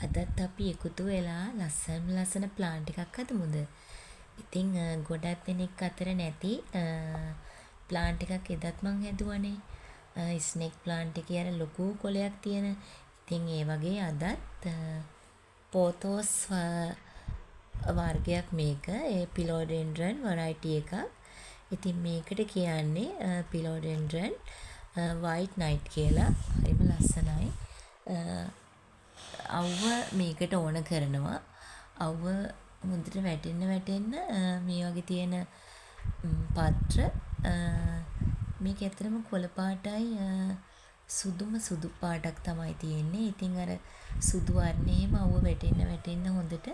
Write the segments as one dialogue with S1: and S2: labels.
S1: අදත් අපි එකතු වෙලා ලස්සන ප්ලාන්ට් එකක් හදමුද? ඉතින් ගොඩක් දෙනෙක් අතර නැති ප්ලාන්ට් එකක් එදත් මං හැදුවනේ. ස්නේක් ප්ලාන්ට් එකේ අර ලොකු කොළයක් තියෙන. ඉතින් ඒ වගේ අදත් පෝතෝස් වර්ගයක් මේක. ඒ පිලෝඩෙන්ඩ්‍රන් වරයිටි එකක්. ඉතින් මේකට කියන්නේ පිලෝඩෙන්ඩ්‍රන් වයිට් නයිට් කියලා. හරිම ලස්සනයි. අව්ව මේකට ඕන කරනවා. අව්ව හොඳට වැටෙන්න මේ වගේ තියෙන පත්‍ර මේක ඇත්තටම කොළ පාටයි සුදුම සුදු පාටක් තමයි තියෙන්නේ. ඉතින් අර සුදු වර්ණයේම අව්ව වැටෙන්න හොඳට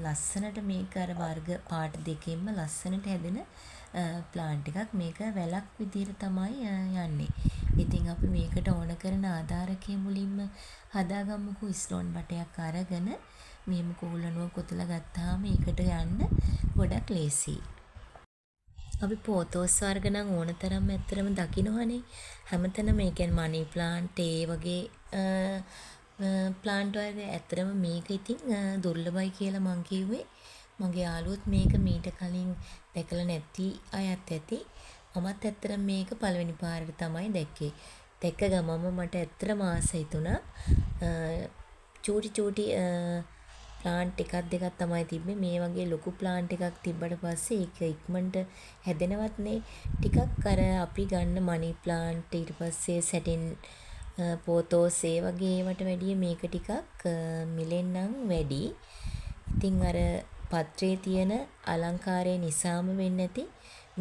S1: ලස්සනට මේක අර වර්ග පාට දෙකෙන්ම ලස්සනට හැදෙන ප්ලාන්ට් එකක්. මේක වැලක් විදිහට තමයි යන්නේ. ඉතින් අපි මේකට ඕන කරන ආධාරකය මුලින්ම හදාගමුකෝ. ස්ටෝන් බටයක් අරගෙන මෙහෙම කුහුලනුව කොතලා ගත්තාම ඒකට යන්න ගොඩක් ලේසියි. අපි පෝතෝස් වර්ග නම් ඕන තරම් ඇත්තටම දකින්නවනේ. හැමතැනම ඒ කියන්නේ මනි ප්ලාන්ට් ඒ වගේ ප්ලාන්ට් වර්ග ඇත්තටම මේක ඉතින් දුර්ලභයි කියලා මං කිව්වේ. මගේ යාළුවොත් මේක මීට කලින් දැකලා නැති අයත් ඇති. මමත් ඇත්තටම මේක පළවෙනි පාරට තමයි දැක්කේ. දැක්ක ගමම මට ඇත්තටම ආසයි තුණා. චූටි ප්ලාන්ට් එකක් දෙකක් තමයි තිබ්බේ. මේ වගේ ලොකු ප්ලාන්ට් එකක් තිබ්බට පස්සේ ඒක ඉක්මනට හැදෙනවත් නේ. ටිකක් අර අපි ගන්න මනි ප්ලාන්ට් ඊට පස්සේ සැටින් පෝතෝස් ඒ වගේ ඒවට වැඩිය මේක ටිකක් මිලෙන් නම් වැඩි. ඉතින් අර පත්‍රයේ තියෙන අලංකාරය නිසාම වෙන්නේ නැති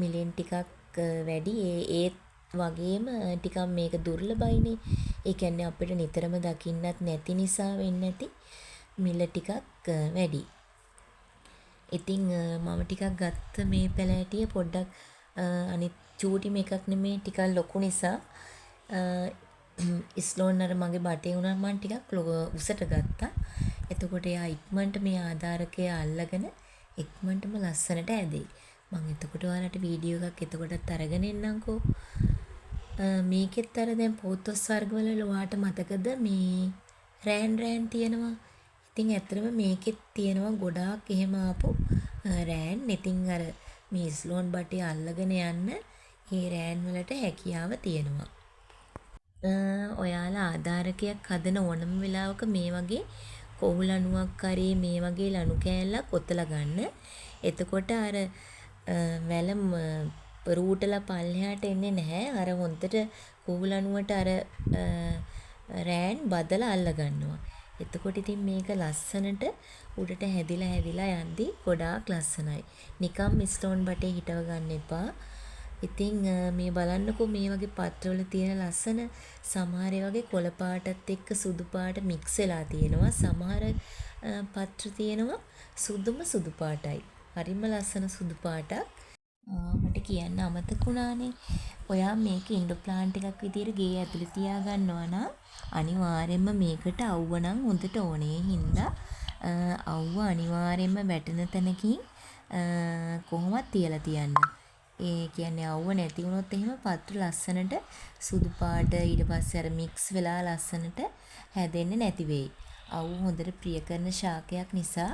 S1: මිලෙන් ටිකක් වැඩි. ඒත් වගේම ටිකක් මේක දුර්ලභයිනේ. ඒ කියන්නේ අපිට නිතරම දකින්නත් නැති නිසා වෙන්නේ නැති මිල ටිකක් වැඩි. ඉතින් මම ටිකක් ගත්ත මේ පැලෑටිය පොඩ්ඩක් අනිත් චූටි මේකක් නෙමේ ටිකක් ලොකු නිසා ස්ලෝන් අර මගේ බටේ උනන් මම ටිකක් උසට ගත්තා. එතකොට එයා ඉක්මනට මේ ආධාරකය අල්ලගෙන ඉක්මනටම ලස්සනට ඇදෙයි. මම එතකොට ඔයාලට වීඩියෝ එකක් එතකොටත් අරගෙන එන්නම්කෝ. මේකෙත් අර දැන් පෝතොස් වර්ගවල ඔයාට මතකද මේ රෑන් තියෙනවා. ඉතින් ඇත්තටම මේකෙත් තියෙනවා ගොඩාක් එහෙම ආපු රෑන්. ඉතින් අර මේ ස්ලෝන් බටේ අල්ලගෙන යන්න ඒ රෑන් වලට හැකියාව තියෙනවා. ඔයාලා ආධාරකයක් හදන ඕනම වෙලාවක මේ වගේ කොහුලණුවක් කරේ මේ වගේ ලණු කෑල්ලක් ඔතලා ගන්න. එතකොට අර වැලම රූටලා පල්ලෙහාට එන්නේ නැහැ. අර හොන්දට කොහුලණුවට අර රෑන් බදලා අල්ල ගන්නවා. එතකොට ඉතින් මේක ලස්සනට උඩට හැදිලා යද්දි ගොඩාක් ලස්සනයි. නිකම් ස්ටෝන් බටේ හිටව ගන්න එපා. ඉතින් මේ බලන්නකෝ මේ වගේ පත්‍රවල තියෙන ලස්සන සමහර වගේ කොළ පාටත් එක්ක සුදු පාට මික්ස් වෙලා තියෙනවා. සමහර පත්‍ර තියෙනවා සුදුම සුදු පාටයි. හරිම ලස්සන සුදු පාටක්. මට කියන්න අමතක වුණානේ. ඔයා මේක ඉන්ඩෝ ප්ලාන්ට් එකක් විදියට ගේ ඇතුලේ තියා ගන්නවා නම් අනිවාර්යයෙන්ම මේකට අවුව නම් හොඳට ඕනේ. හින්දා අවුව අනිවාර්යයෙන්ම වැටෙන තැනකින් කොහොමවත් තියලා තියන්න. ඒ කියන්නේ අවුව නැති වුණොත් එහෙම පත්‍ර ලස්සනට සුදු පාට ඊට පස්සේ අර මික්ස් වෙලා ලස්සනට හැදෙන්නේ නැති වෙයි. අවුව හොඳට ප්‍රිය කරන ශාකයක් නිසා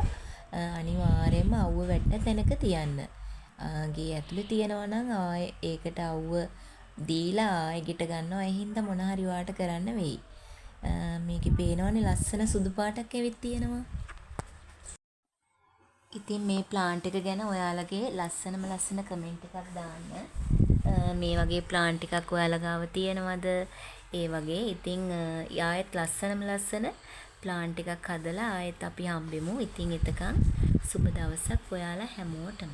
S1: අනිවාර්යයෙන්ම අවුව වැටෙන තැනක තියන්න. ගේ ඇතුලේ තියනවා නම් ආයේ ඒකට අවුව දීලා ආයෙ ගෙට ගන්නවා. ඒ හින්දා මොන හරි වාට කරන්න වෙයි. මේකේ පේනවනේ ලස්සන සුදු පාටක් ඇවිත් තියෙනවා. ඉතින් මේ ප්ලාන්ට් එක ගැන ඔයාලගේ ලස්සන කමෙන්ට් එකක් දාන්න. මේ වගේ ප්ලාන්ට් එකක් ඔයාලා ගාව තියෙනවද? ඒ වගේ. ඉතින් ආයෙත් ලස්සන ප්ලාන්ට් එකක් හදලා ආයෙත් අපි හම්බෙමු. ඉතින් එතකන් සුබ දවසක් ඔයාලා හැමෝටම.